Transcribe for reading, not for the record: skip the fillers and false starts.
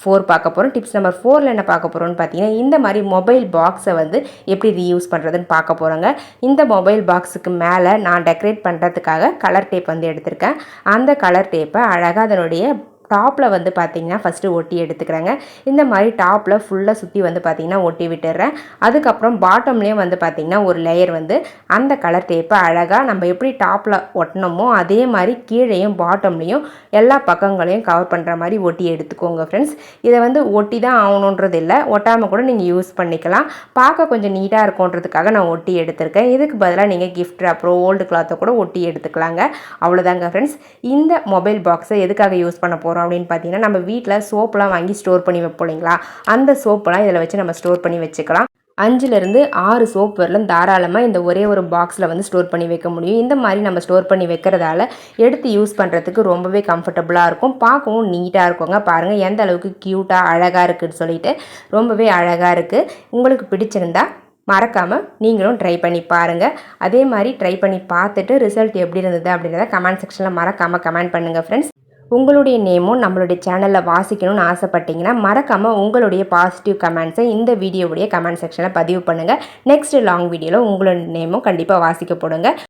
4 பார்க்க போகிறோம். Tips number 4ல் என்ன பார்க்க போகிறோம்னு பார்த்தீங்கன்னா, இந்த மாதிரி மொபைல் பாக்ஸை வந்து எப்படி ரீயூஸ் பண்ணுறதுன்னு பார்க்க போகிறோங்க. இந்த மொபைல் பாக்ஸுக்கு மேலே நான் டெக்கரேட் பண்ணுறதுக்காக கலர் டேப் வந்து எடுத்திருக்கேன். அந்த கலர் டேப்பை அழகாக அதனுடைய டாப்பில் வந்து பார்த்திங்கன்னா ஃபஸ்ட்டு ஒட்டி எடுத்துக்கிறேங்க. இந்த மாதிரி டாப்பில் ஃபுல்லாக சுற்றி வந்து பார்த்திங்கன்னா ஒட்டி விட்டுடுறேன். அதுக்கப்புறம் பாட்டம்லேயும் வந்து பார்த்திங்கன்னா ஒரு லேயர் வந்து அந்த கலர் டேப்பை அழகாக நம்ம எப்படி டாப்பில் ஒட்டினோமோ அதே மாதிரி கீழேயும் பாட்டம்லேயும் எல்லா பக்கங்களையும் கவர் பண்ணுற மாதிரி ஒட்டி எடுத்துக்கோங்க ஃப்ரெண்ட்ஸ். இதை வந்து ஒட்டி தான் ஆகணுன்றது இல்லை, ஒட்டாமல் கூட நீங்கள் யூஸ் பண்ணிக்கலாம். பார்க்க கொஞ்சம் நீட்டாக இருக்கும்ன்றதுக்காக நான் ஒட்டி எடுத்திருக்கேன். இதுக்கு பதிலாக நீங்கள் கிஃப்ட் அப்புறம் ஓல்டு கிளாத்தை கூட ஒட்டி எடுத்துக்கலாங்க. அவ்வளோதாங்க ஃப்ரெண்ட்ஸ். இந்த மொபைல் பாக்ஸை எதுக்காக யூஸ் பண்ண போகிறோம் அப்படின்னு பார்த்தீங்கன்னா, நம்ம வீட்டில் சோப்பெலாம் வாங்கி ஸ்டோர் பண்ணி வைப்போம் இல்லைங்களா, அந்த சோப்பெலாம் இதில் வச்சு நம்ம ஸ்டோர் பண்ணி வச்சுக்கலாம். 5லேருந்து 6 சோப் வரலும் தாராளமாக இந்த ஒரே ஒரு பாக்ஸில் வந்து ஸ்டோர் பண்ணி வைக்க முடியும். இந்த மாதிரி நம்ம ஸ்டோர் பண்ணி வைக்கிறதால எடுத்து யூஸ் பண்ணுறதுக்கு ரொம்பவே கம்ஃபர்டபுளாக இருக்கும், பார்க்கவும் நீட்டாக இருக்குங்க. பாருங்கள் எந்த அளவுக்கு க்யூட்டாக அழகாக இருக்குதுன்னு சொல்லிட்டு, ரொம்பவே அழகாக இருக்குது. உங்களுக்கு பிடிச்சிருந்தா மறக்காமல் நீங்களும் ட்ரை பண்ணி பாருங்கள். அதே மாதிரி ட்ரை பண்ணி பார்த்துட்டு ரிசல்ட் எப்படி இருந்தது அப்படின்றத கமெண்ட் செக்ஷனில் மறக்காமல் கமெண்ட் பண்ணுங்கள் ஃப்ரெண்ட்ஸ். உங்களுடைய நேமும் நம்மளுடைய சேனலில் வாசிக்கணும்னு ஆசைப்பட்டீங்கன்னா மறக்காமல் உங்களுடைய பாசிட்டிவ் கமெண்ட்ஸை இந்த வீடியோவுடைய கமெண்ட் செக்ஷனில் பதிவு பண்ணுங்கள். நெக்ஸ்ட் லாங் வீடியோவில் உங்களோட நேமும் கண்டிப்பாக வாசிக்கப்படுங்க.